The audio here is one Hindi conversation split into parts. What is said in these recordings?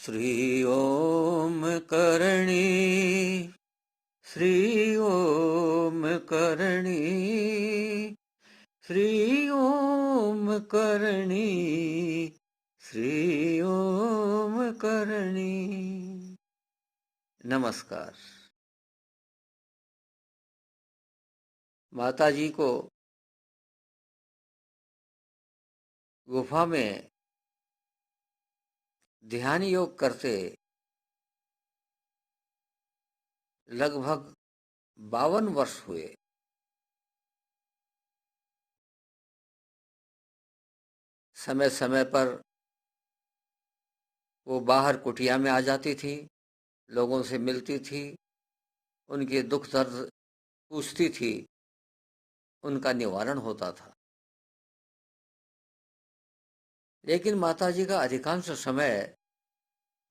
श्री ओम करणी, श्री ओम करणी, श्री ओम करणी, श्री ओम करणी। नमस्कार। माता जी को गुफा में ध्यान योग करते लगभग 52 वर्ष हुए। समय समय पर वो बाहर कुटिया में आ जाती थी, लोगों से मिलती थी, उनके दुख दर्द पूछती थी, उनका निवारण होता था। लेकिन माताजी का अधिकांश समय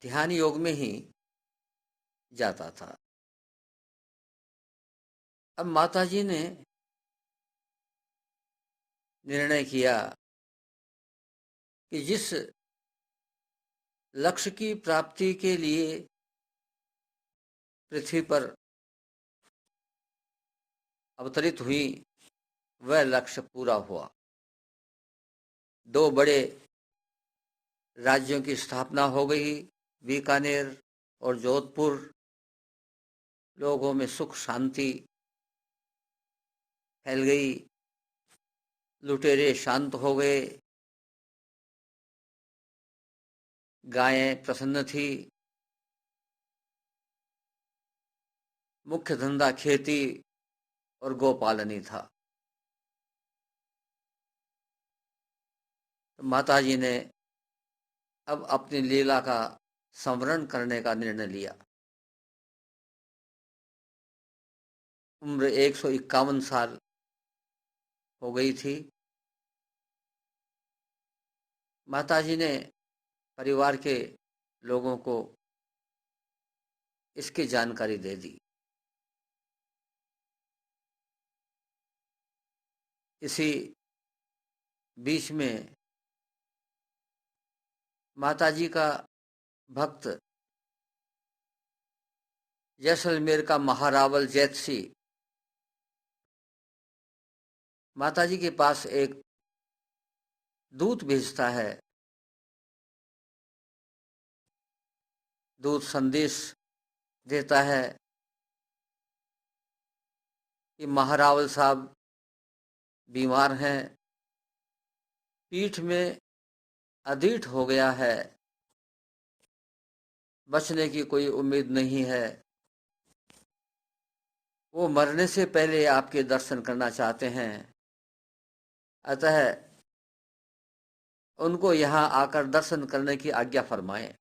ध्यान योग में ही जाता था। अब माताजी ने निर्णय किया कि जिस लक्ष्य की प्राप्ति के लिए पृथ्वी पर अवतरित हुई, वह लक्ष्य पूरा हुआ। 2 बड़े राज्यों की स्थापना हो गई, बीकानेर और जोधपुर। लोगों में सुख शांति फैल गई, लुटेरे शांत हो गए, गायें प्रसन्न थी। मुख्य धंधा खेती और गोपालनी था। तो माताजी ने अब अपनी लीला का संवरण करने का निर्णय लिया। उम्र 151 साल हो गई थी। माताजी ने परिवार के लोगों को इसकी जानकारी दे दी। इसी बीच में माताजी का भक्त जैसलमेर का महारावल जैतसी माताजी के पास एक दूत भेजता है। दूत संदेश देता है कि महारावल साहब बीमार हैं, पीठ में अधीठ हो गया है, बचने की कोई उम्मीद नहीं है। वो मरने से पहले आपके दर्शन करना चाहते हैं, अतः उनको यहाँ आकर दर्शन करने की आज्ञा फरमाएं।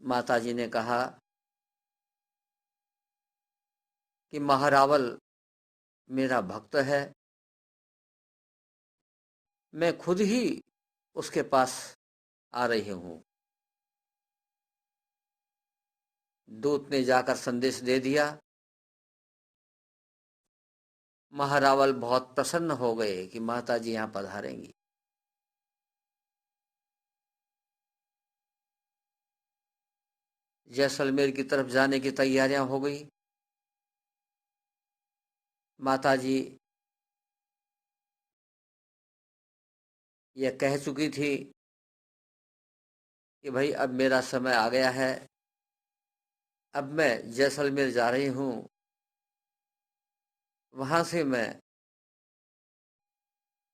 माताजी ने कहा कि महारावल मेरा भक्त है, मैं खुद ही उसके पास आ रही हूँ। दूत ने जाकर संदेश दे दिया। महारावल बहुत प्रसन्न हो गए कि माताजी यहाँ पधारेंगी। जैसलमेर की तरफ जाने की तैयारियां हो गई। माताजी यह कह चुकी थी कि भाई अब मेरा समय आ गया है, अब मैं जैसलमेर जा रही हूँ, वहां से मैं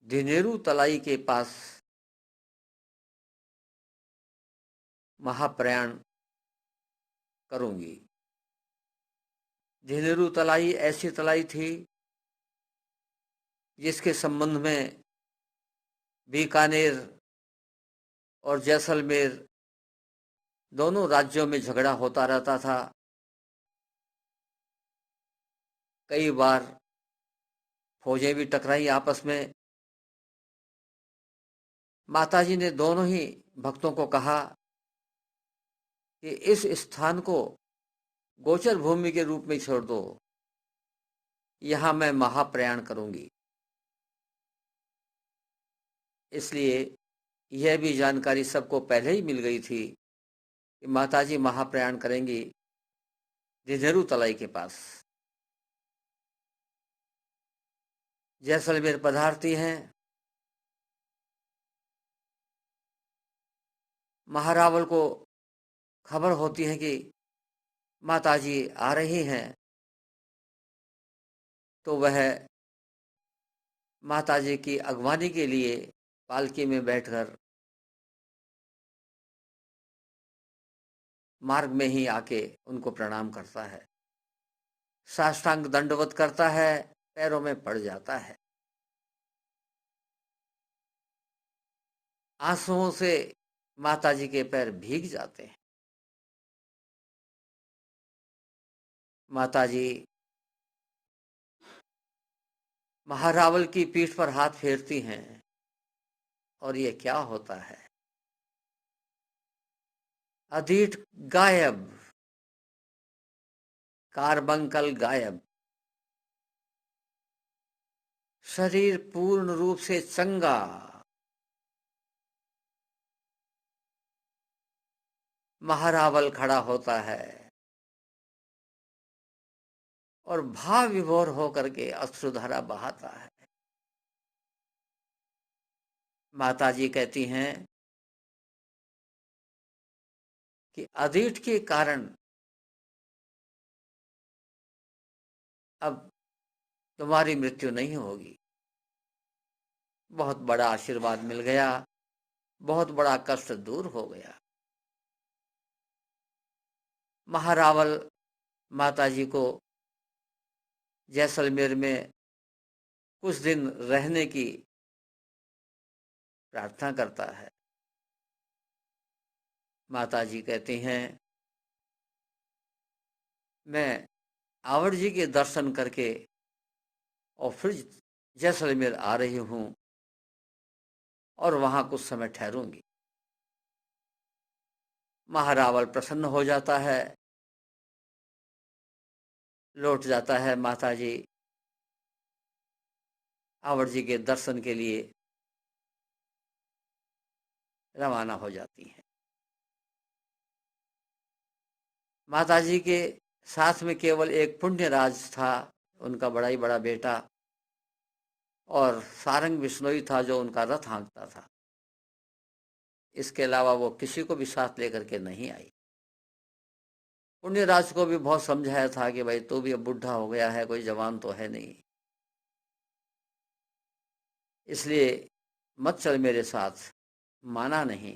धिनेरू तलाई के पास महाप्रयाण करूंगी। धिनेरू तलाई ऐसी तलाई थी जिसके संबंध में बीकानेर और जैसलमेर दोनों राज्यों में झगड़ा होता रहता था। कई बार फौजें भी टकराई आपस में। माताजी ने दोनों ही भक्तों को कहा कि इस स्थान को गोचर भूमि के रूप में छोड़ दो, यहां मैं महाप्रयाण करूंगी। इसलिए यह भी जानकारी सबको पहले ही मिल गई थी कि माताजी महाप्रयाण करेंगी दिधेरू तलाई के पास। जैसलमेर पधारती हैं। महारावल को खबर होती है कि माताजी आ रही हैं, तो वह माताजी की अगवानी के लिए पालकी में बैठकर मार्ग में ही आके उनको प्रणाम करता है, साष्टांग दंडवत करता है, पैरों में पड़ जाता है। आंसुओं से माताजी के पैर भीग जाते हैं। माताजी महारावल की पीठ पर हाथ फेरती हैं और ये क्या होता है? अधीठ गायब, कार्बंकल गायब, शरीर पूर्ण रूप से चंगा। महारावल खड़ा होता है और भाव विभोर होकर के अश्रुधारा बहाता है। माताजी कहती हैं कि अधीठ के कारण अब तुम्हारी मृत्यु नहीं होगी। बहुत बड़ा आशीर्वाद मिल गया, बहुत बड़ा कष्ट दूर हो गया। महारावल माताजी को जैसलमेर में कुछ दिन रहने की प्रार्थना करता है। माताजी कहती हैं, मैं आवड़ जी के दर्शन करके और फिर जैसलमेर आ रही हूं और वहां कुछ समय ठहरूंगी। महारावल प्रसन्न हो जाता है, लौट जाता है। माताजी आवड़ जी के दर्शन के लिए रवाना हो जाती हैं। माताजी के साथ में केवल एक पुण्यराज था, उनका बड़ा ही बड़ा बेटा, और सारंग बिश्नोई था जो उनका रथ हाँकता था। इसके अलावा वो किसी को भी साथ लेकर के नहीं आई। पुण्यराज को भी बहुत समझाया था कि भाई तू भी अब बुढ़ा हो गया है, कोई जवान तो है नहीं, इसलिए मत चल मेरे साथ। माना नहीं,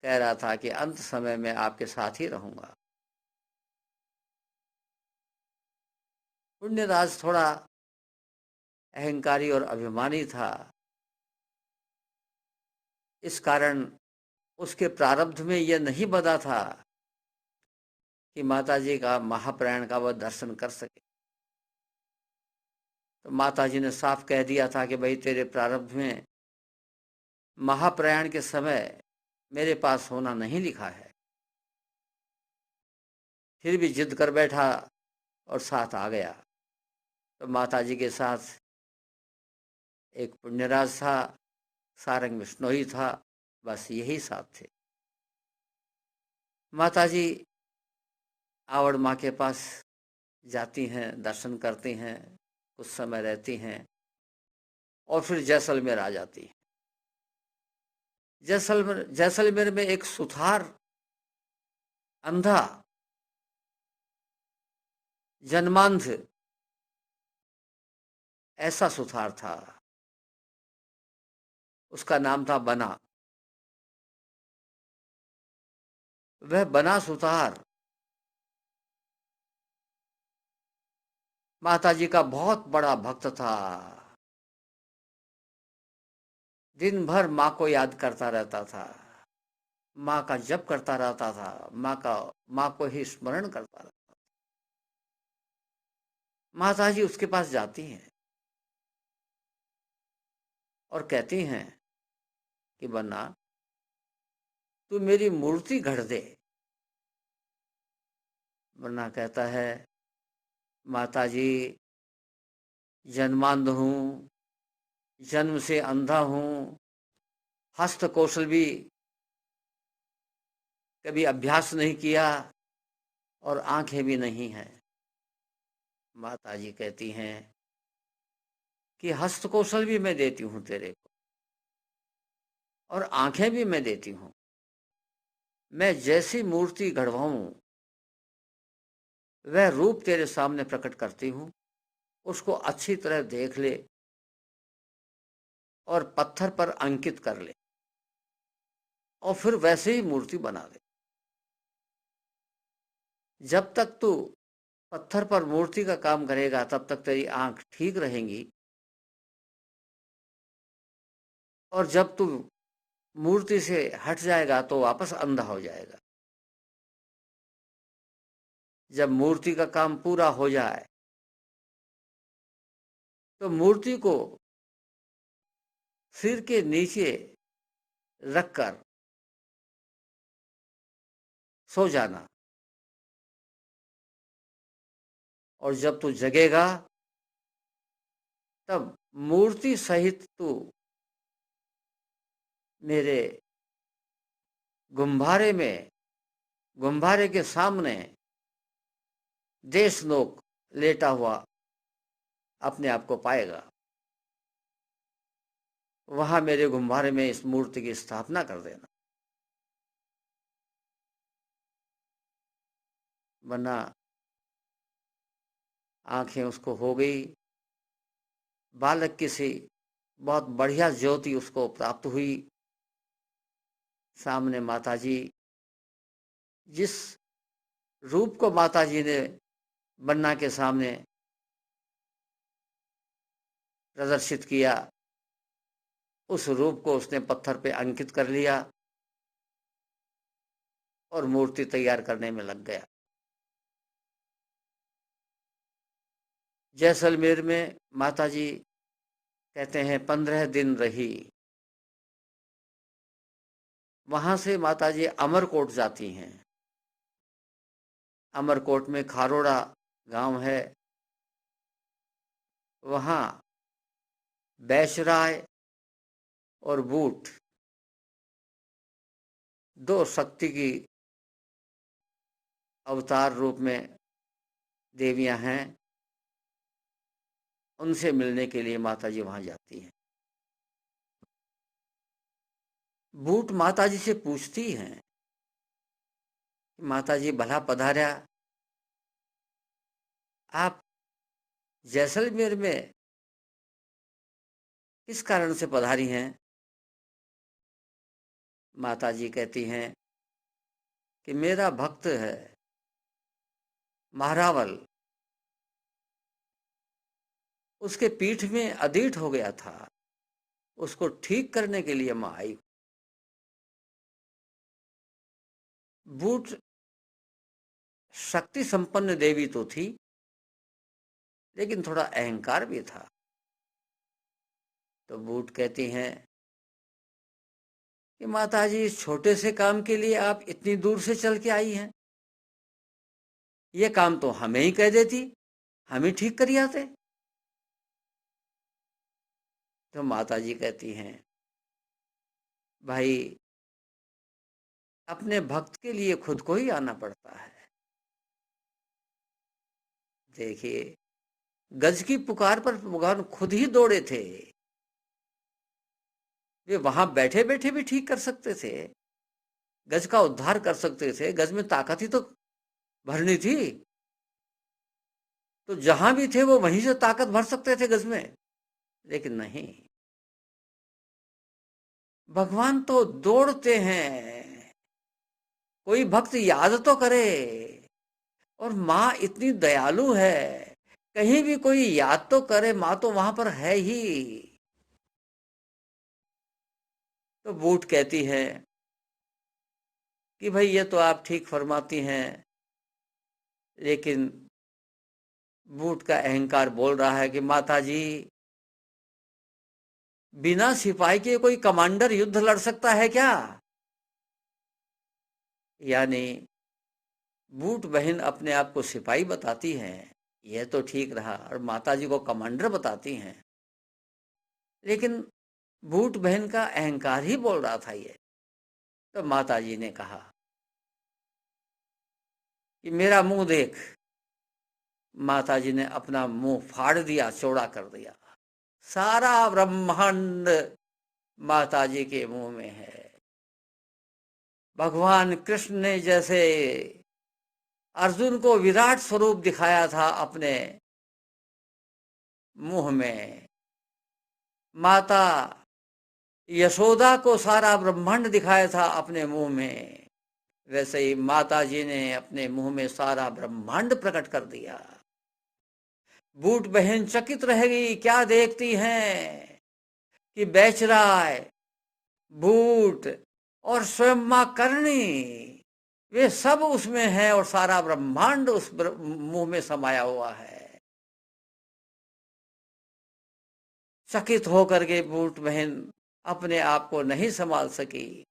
कह रहा था कि अंत समय में आपके साथ ही रहूंगा। पुण्यराज थोड़ा अहंकारी और अभिमानी था, इस कारण उसके प्रारब्ध में यह नहीं बधा था कि माताजी का महाप्रयाण का वह दर्शन कर सके। तो माताजी ने साफ कह दिया था कि भाई तेरे प्रारब्ध में महाप्रयाण के समय मेरे पास होना नहीं लिखा है। फिर भी जिद कर बैठा और साथ आ गया। तो माताजी के साथ एक पुण्यराज था, सारंग बिश्नोई था, बस यही साथ थे। माताजी आवड़ माँ के पास जाती हैं, दर्शन करती हैं, कुछ समय रहती हैं और फिर जैसलमेर आ जाती हैं। जैसलमेर में एक सुथार अंधा जन्मांध ऐसा सुथार था, उसका नाम था बना। वह बना सुथार माताजी का बहुत बड़ा भक्त था। दिन भर माँ को याद करता रहता था, माँ का जप करता रहता था, माँ को ही स्मरण करता रहता था। माताजी उसके पास जाती हैं और कहती हैं कि बन्ना तू मेरी मूर्ति गढ़ दे। बन्ना कहता है, माताजी जन्मांध हूँ, जन्म से अंधा हूँ, हस्त कौशल भी कभी अभ्यास नहीं किया और आंखें भी नहीं हैं। माता जी कहती हैं कि हस्त कौशल भी मैं देती हूँ तेरे को और आंखें भी मैं देती हूँ। मैं जैसी मूर्ति गढ़वाऊं वह रूप तेरे सामने प्रकट करती हूँ, उसको अच्छी तरह देख ले और पत्थर पर अंकित कर ले और फिर वैसे ही मूर्ति बना दे। जब तक तू पत्थर पर मूर्ति का काम करेगा तब तक तेरी आंख ठीक रहेंगी, और जब तू मूर्ति से हट जाएगा तो वापस अंधा हो जाएगा। जब मूर्ति का काम पूरा हो जाए तो मूर्ति को सिर के नीचे रखकर सो जाना, और जब तू जगेगा तब मूर्ति सहित तू मेरे गुम्भारे के सामने देशनोक लेटा हुआ अपने आप को पाएगा। वहां मेरे गुम्भारे में इस मूर्ति की स्थापना कर देना, वरना आंखें उसको हो गई। बालक की सी बहुत बढ़िया ज्योति उसको प्राप्त हुई। सामने माताजी, जिस रूप को माताजी ने बन्ना के सामने प्रदर्शित किया, उस रूप को उसने पत्थर पे अंकित कर लिया और मूर्ति तैयार करने में लग गया। जैसलमेर में माताजी कहते हैं 15 दिन रही। वहां से माताजी अमरकोट जाती हैं। अमरकोट में खारोड़ा गांव है, वहां बैशराय और बूट दो शक्ति की अवतार रूप में देवियां हैं। उनसे मिलने के लिए माताजी वहां जाती हैं। बूट माताजी से पूछती हैं, माताजी भला पधारा, आप जैसलमेर में किस कारण से पधारी हैं? माताजी कहती हैं कि मेरा भक्त है महारावल, उसके पीठ में अधीठ हो गया था, उसको ठीक करने के लिए मैं आई। बूट शक्ति संपन्न देवी तो थी, लेकिन थोड़ा अहंकार भी था। तो बूट कहती हैं कि माताजी, इस छोटे से काम के लिए आप इतनी दूर से चल के आई हैं, ये काम तो हमें ही कह देती, हम ही ठीक कर आते। तो माताजी कहती हैं, भाई अपने भक्त के लिए खुद को ही आना पड़ता है। देखिए, गज की पुकार पर भगवान खुद ही दौड़े थे। वे वहां बैठे बैठे भी ठीक कर सकते थे, गज का उद्धार कर सकते थे, गज में ताकत ही तो भरनी थी। तो जहां भी थे वो वहीं से ताकत भर सकते थे गज में, लेकिन नहीं, भगवान तो दौड़ते हैं। कोई भक्त याद तो करे, और माँ इतनी दयालु है, कहीं भी कोई याद तो करे, माँ तो वहां पर है ही। तो बूट कहती है कि भाई ये तो आप ठीक फरमाती हैं, लेकिन बूट का अहंकार बोल रहा है कि माता जी, बिना सिपाही के कोई कमांडर युद्ध लड़ सकता है क्या? यानी बूट बहन अपने आप को सिपाही बताती हैं, यह तो ठीक रहा, और माता जी को कमांडर बताती हैं। लेकिन बूट बहन का अहंकार ही बोल रहा था ये। तो माताजी ने कहा कि मेरा मुंह देख। माताजी ने अपना मुंह फाड़ दिया, चौड़ा कर दिया। सारा ब्रह्मांड माताजी के मुंह में है। भगवान कृष्ण ने जैसे अर्जुन को विराट स्वरूप दिखाया था अपने मुंह में, माता यशोदा को सारा ब्रह्मांड दिखाया था अपने मुंह में, वैसे ही माता जी ने अपने मुंह में सारा ब्रह्मांड प्रकट कर दिया। बूट बहन चकित रह गई, क्या देखती हैं कि बेच रहा है बूट और स्वयं मां करणी, वे सब उसमें है और सारा ब्रह्मांड उस मुंह में समाया हुआ है। चकित होकर के बूट बहन अपने आप को नहीं संभाल सकी,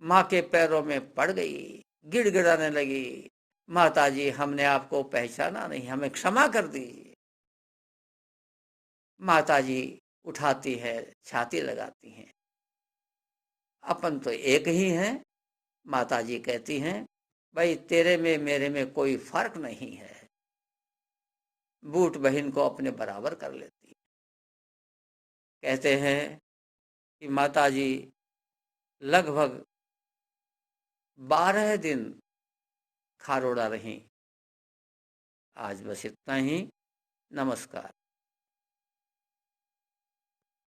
माँ के पैरों में पड़ गई, गिड़गिड़ाने लगी, माता जी हमने आपको पहचाना नहीं, हमें क्षमा कर दी। माता जी उठाती है, छाती लगाती हैं, अपन तो एक ही हैं। माता जी कहती हैं भाई तेरे में मेरे में कोई फर्क नहीं है। बूट बहन को अपने बराबर कर लेती है। कहते हैं कि माता जी लगभग 12 दिन खारोड़ा रहीं। आज बस इतना ही। नमस्कार।